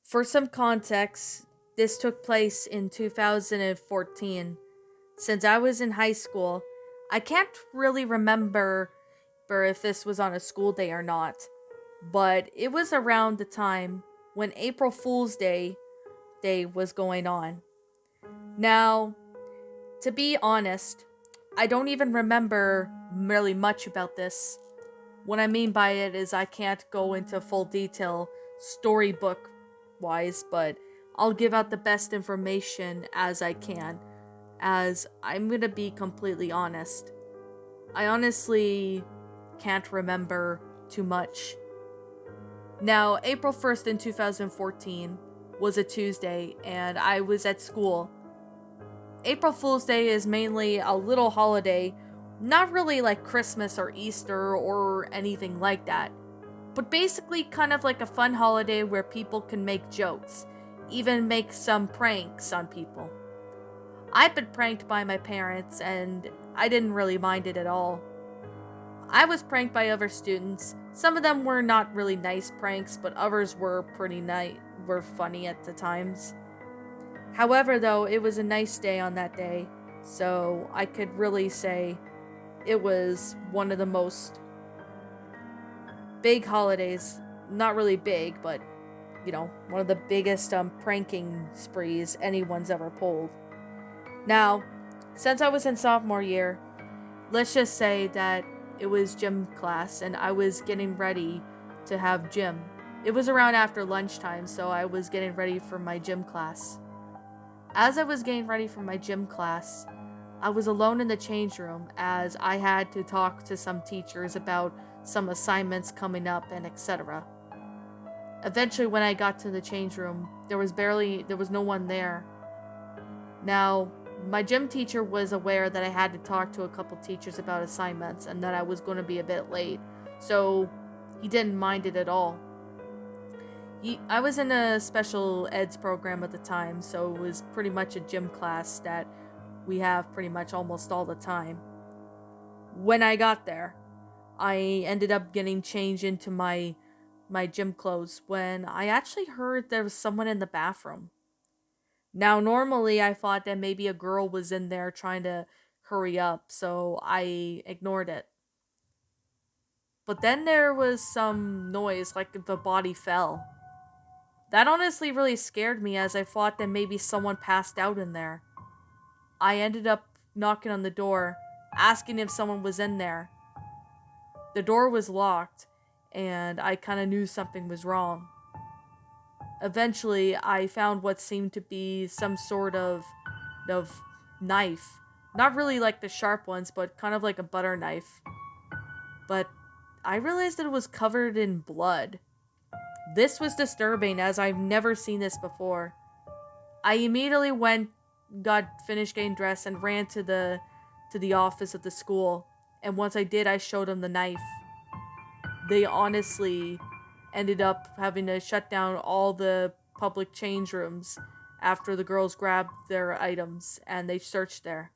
For some context, this took place in 2014. Since I was in high school, I can't really remember if this was on a school day or not, but it was around the time when April Fool's Day was going on. Now, to be honest, I don't even remember really much about this. What I mean by it is I can't go into full detail storybook wise, but I'll give out the best information as I can, as I'm gonna be completely honest. I honestly can't remember too much. Now, April 1st in 2014 was a Tuesday, and I was at school. April Fool's Day is mainly a little holiday, not really like Christmas or Easter or anything like that, but basically kind of like a fun holiday where people can make jokes, even make some pranks on people. I've been pranked by my parents, and I didn't really mind it at all. I was pranked by other students. Some of them were not really nice pranks, but others were were funny at the times. However, though, it was a nice day on that day, so I could really say it was one of the most big holidays. Not really big, but one of the biggest pranking sprees anyone's ever pulled. Now, since I was in sophomore year, let's just say that it was gym class and I was getting ready to have gym. It was around after lunchtime, so I was getting ready for my gym class. As I was getting ready for my gym class, I was alone in the change room as I had to talk to some teachers about some assignments coming up and etc. Eventually, when I got to the change room, there was no one there. Now, my gym teacher was aware that I had to talk to a couple teachers about assignments and that I was going to be a bit late, so he didn't mind it at all. I was in a special eds program at the time, so it was pretty much a gym class that we have pretty much almost all the time. When I got there, I ended up getting changed into my gym clothes when I actually heard there was someone in the bathroom. Now, normally I thought that maybe a girl was in there trying to hurry up, so I ignored it. But then there was some noise, like the body fell. That honestly really scared me as I thought that maybe someone passed out in there. I ended up knocking on the door, asking if someone was in there. The door was locked, and I kind of knew something was wrong. Eventually, I found what seemed to be some sort of knife. Not really like the sharp ones, but kind of like a butter knife. But I realized that it was covered in blood. This was disturbing as I've never seen this before. I immediately got finished getting dressed and ran to the office of the school. And once I did, I showed them the knife. They honestly ended up having to shut down all the public change rooms after the girls grabbed their items and they searched there.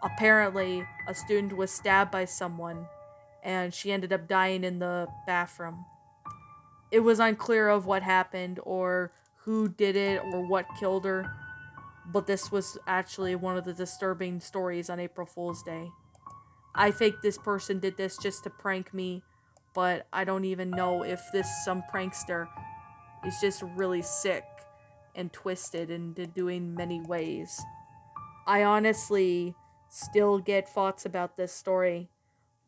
Apparently, a student was stabbed by someone and she ended up dying in the bathroom. It was unclear of what happened or who did it or what killed her, but this was actually one of the disturbing stories on April Fool's Day. I think this person did this just to prank me, but I don't even know if this some prankster is just really sick and twisted into doing many ways. I honestly still get thoughts about this story,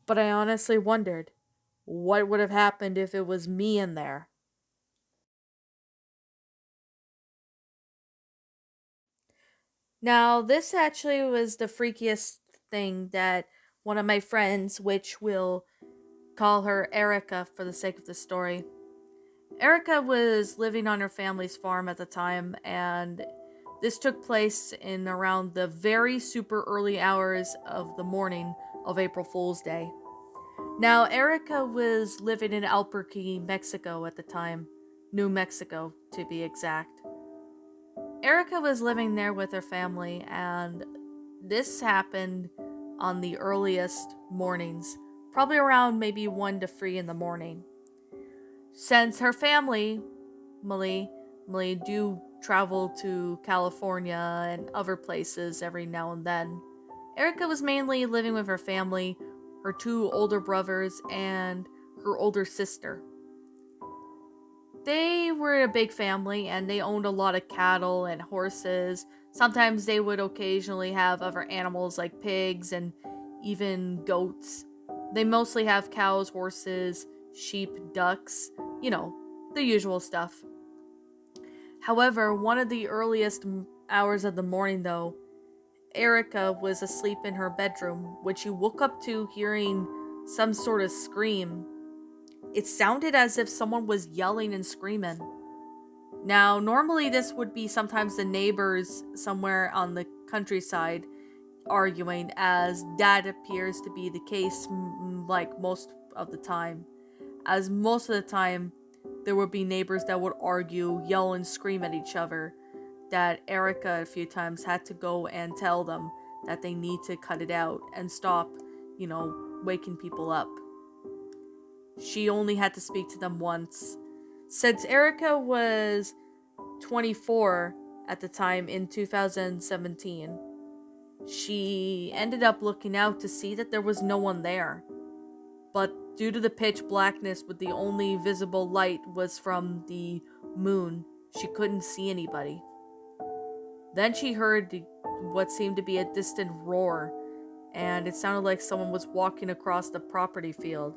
but I honestly wondered what would have happened if it was me in there. Now, this actually was the freakiest thing that one of my friends, which we'll call her Erica for the sake of the story. Erica was living on her family's farm at the time, and this took place in around the very super early hours of the morning of April Fool's Day. Now, Erica was living in Albuquerque, Mexico at the time, New Mexico to be exact. Erica was living there with her family, and this happened on the earliest mornings, probably around maybe 1 to 3 in the morning. Since her family family do travel to California and other places every now and then. Erica was mainly living with her family, her two older brothers, and her older sister. They were a big family and they owned a lot of cattle and horses. Sometimes they would occasionally have other animals like pigs and even goats. They mostly have cows, horses, sheep, ducks, you know, the usual stuff. However, one of the earliest hours of the morning, though, Erica was asleep in her bedroom when she woke up to hearing some sort of scream. It sounded as if someone was yelling and screaming. Now, normally this would be sometimes the neighbors somewhere on the countryside arguing, as that appears to be the case like most of the time. As most of the time, there would be neighbors that would argue, yell, and scream at each other, that Erica a few times had to go and tell them that they need to cut it out and stop, waking people up. She only had to speak to them once. Since Erica was 24 at the time in 2017, she ended up looking out to see that there was no one there. But due to the pitch blackness with the only visible light was from the moon, she couldn't see anybody. Then she heard what seemed to be a distant roar, and it sounded like someone was walking across the property field.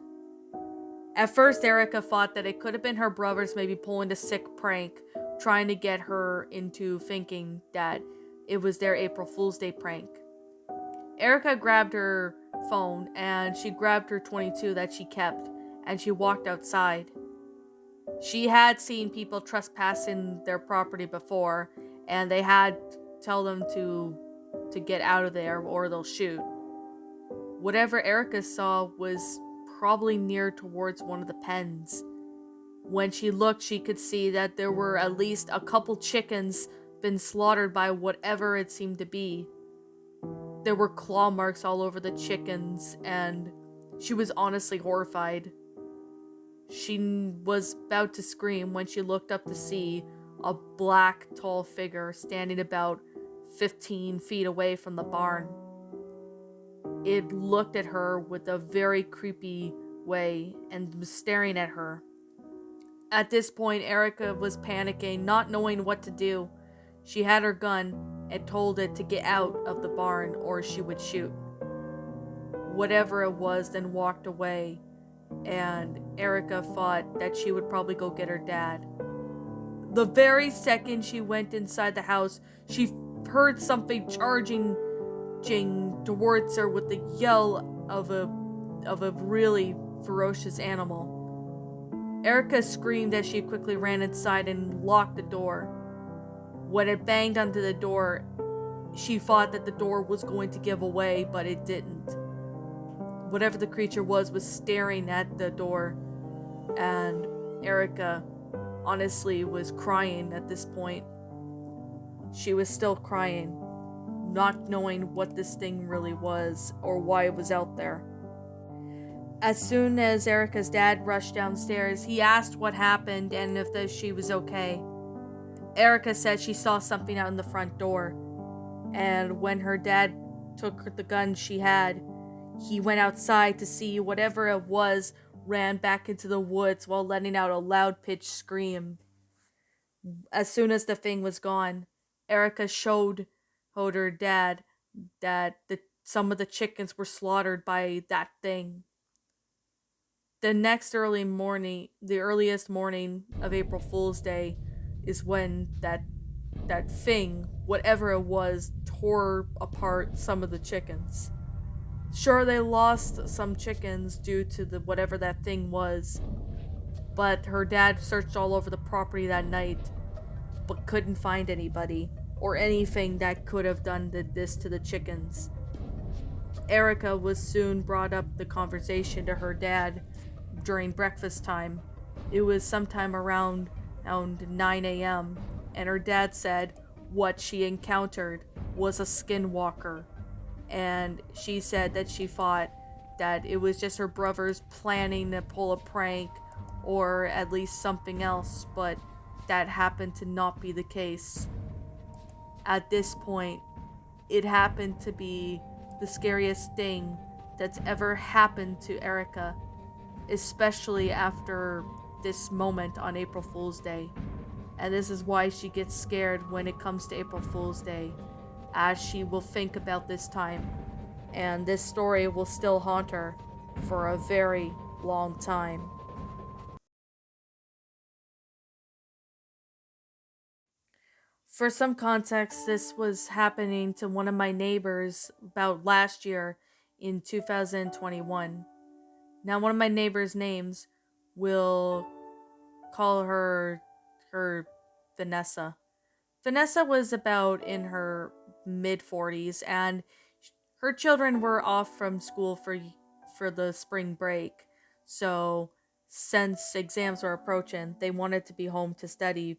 At first, Erica thought that it could have been her brothers maybe pulling a sick prank, trying to get her into thinking that it was their April Fool's Day prank. Erica grabbed her phone and she grabbed her 22 that she kept and she walked outside. She had seen people trespassing their property before and they had tell them to get out of there or they'll shoot. Whatever Erica saw was probably near towards one of the pens. When she looked, she could see that there were at least a couple chickens been slaughtered by whatever it seemed to be. There were claw marks all over the chickens, and she was honestly horrified. She was about to scream when she looked up to see a black, tall figure standing about 15 feet away from the barn. It looked at her with a very creepy way and was staring at her. At this point, Erica was panicking, not knowing what to do. She had her gun and told it to get out of the barn or she would shoot. Whatever it was then walked away, and Erica thought that she would probably go get her dad. The very second she went inside the house, she heard something charging towards her with the yell of a really ferocious animal. Erica screamed as she quickly ran inside and locked the door. When it banged onto the door, she thought that the door was going to give away, but it didn't. Whatever the creature was staring at the door, and Erica honestly was crying at this point. She was still crying, not knowing what this thing really was or why it was out there. As soon as Erica's dad rushed downstairs, he asked what happened and if she was okay. Erica said she saw something out in the front door, and when her dad took the gun she had, he went outside to see whatever it was ran back into the woods while letting out a loud-pitched scream. As soon as the thing was gone, Erica showed her dad that some of the chickens were slaughtered by that thing. The next early morning, the earliest morning of April Fool's Day, is when that thing, whatever it was, tore apart some of the chickens. Sure, they lost some chickens due to whatever that thing was, but her dad searched all over the property that night, but couldn't find anybody or anything that could have done this to the chickens. Erica was soon brought up the conversation to her dad during breakfast time. It was sometime around 9 a.m., and her dad said what she encountered was a skinwalker, and she said that she thought that it was just her brothers planning to pull a prank or at least something else, but that happened to not be the case. At this point, it happened to be the scariest thing that's ever happened to Erica, especially after this moment on April Fool's Day. And this is why she gets scared when it comes to April Fool's Day, as she will think about this time. And this story will still haunt her for a very long time. For some context, this was happening to one of my neighbors about last year in 2021. Now, one of my neighbor's names will call her Vanessa. Vanessa was about in her mid 40s, and her children were off from school for the spring break. So, since exams were approaching, they wanted to be home to study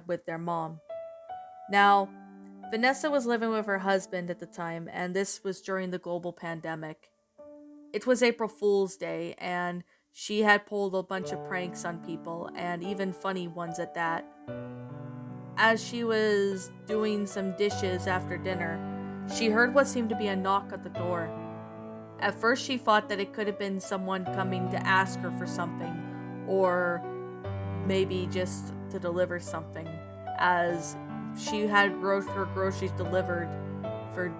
with their mom. Now, Vanessa was living with her husband at the time, and this was during the global pandemic. It was April Fool's Day, and she had pulled a bunch of pranks on people, and even funny ones at that. As she was doing some dishes after dinner, she heard what seemed to be a knock at the door. At first, she thought that it could have been someone coming to ask her for something, or maybe just to deliver something, as she had her groceries delivered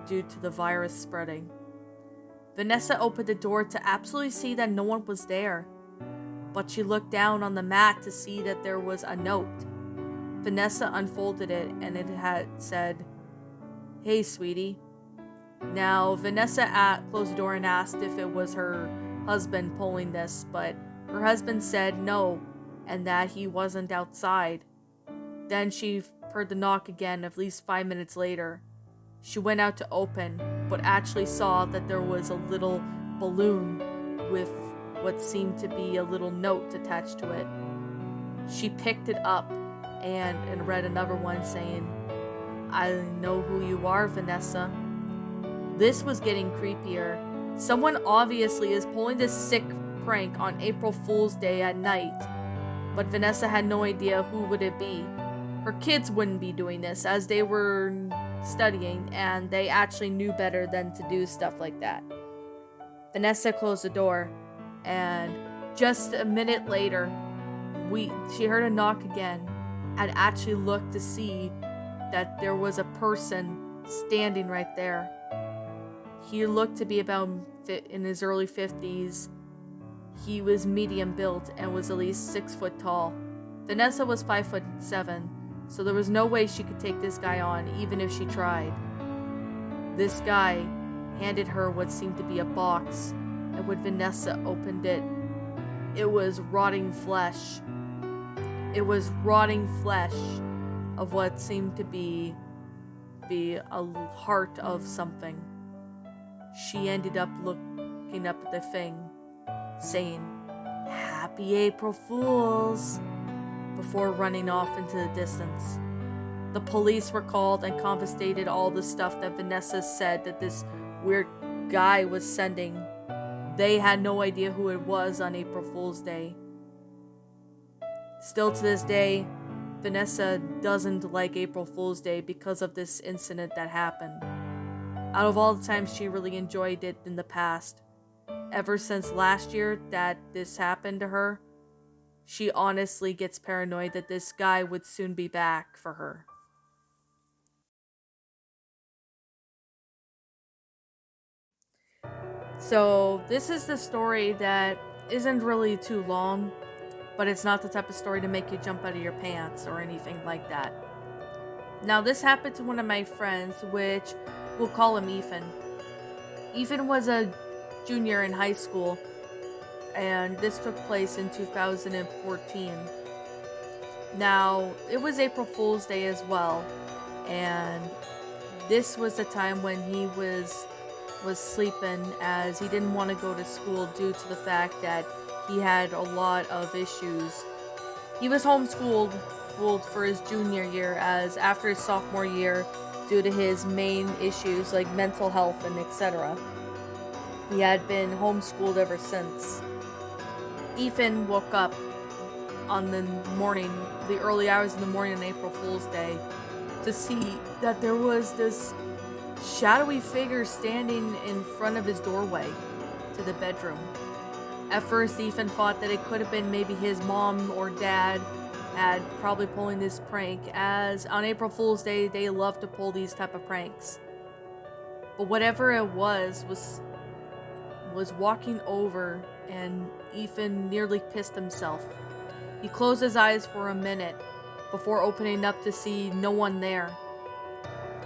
due to the virus spreading. Vanessa opened the door to absolutely see that no one was there, but she looked down on the mat to see that there was a note. Vanessa unfolded it, and it had said, "Hey, sweetie." Now, Vanessa closed the door and asked if it was her husband pulling this, but her husband said no, and that he wasn't outside. Then she heard the knock again at least 5 minutes later. She went out to open, but actually saw that there was a little balloon with what seemed to be a little note attached to it. She picked it up and read another one saying, "I know who you are, Vanessa." This was getting creepier. Someone obviously is pulling this sick prank on April Fool's Day at night, but Vanessa had no idea who would it be. Her kids wouldn't be doing this, as they were studying and they actually knew better than to do stuff like that. Vanessa closed the door, and just a minute later, she heard a knock again and actually looked to see that there was a person standing right there. He looked to be about in his early 50s. He was medium built and was at least 6 foot tall. Vanessa was 5'7", so there was no way she could take this guy on, even if she tried. This guy handed her what seemed to be a box, and when Vanessa opened it, it was rotting flesh. It was rotting flesh of what seemed to be a heart of something. She ended up looking up at the thing, saying, "Happy April Fools," before running off into the distance. The police were called and confiscated all the stuff that Vanessa said that this weird guy was sending. They had no idea who it was on April Fool's Day. Still to this day, Vanessa doesn't like April Fool's Day because of this incident that happened. Out of all the times she really enjoyed it in the past, ever since last year that this happened to her, she honestly gets paranoid that this guy would soon be back for her. So this is the story that isn't really too long, but it's not the type of story to make you jump out of your pants or anything like that. Now, this happened to one of my friends, which we'll call him Ethan. Ethan was a junior in high school, and this took place in 2014. Now, it was April Fool's Day as well, and this was the time when he was sleeping, as he didn't want to go to school due to the fact that he had a lot of issues. He was homeschooled for his junior year, as after his sophomore year, due to his main issues like mental health and etc., he had been homeschooled ever since. Ethan woke up on the early hours in the morning on April Fool's Day, to see that there was this shadowy figure standing in front of his doorway to the bedroom. At first, Ethan thought that it could have been maybe his mom or dad at probably pulling this prank, as on April Fool's Day, they love to pull these type of pranks. But whatever it was walking over, and Ethan nearly pissed himself. He closed his eyes for a minute before opening up to see no one there.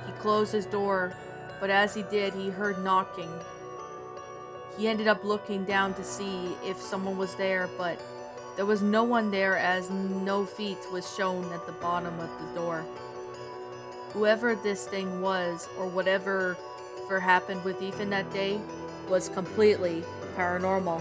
He closed his door, but as he did, he heard knocking. He ended up looking down to see if someone was there, but there was no one there, as no feet was shown at the bottom of the door. Whoever this thing was, or whatever happened with Ethan that day, was completely paranormal.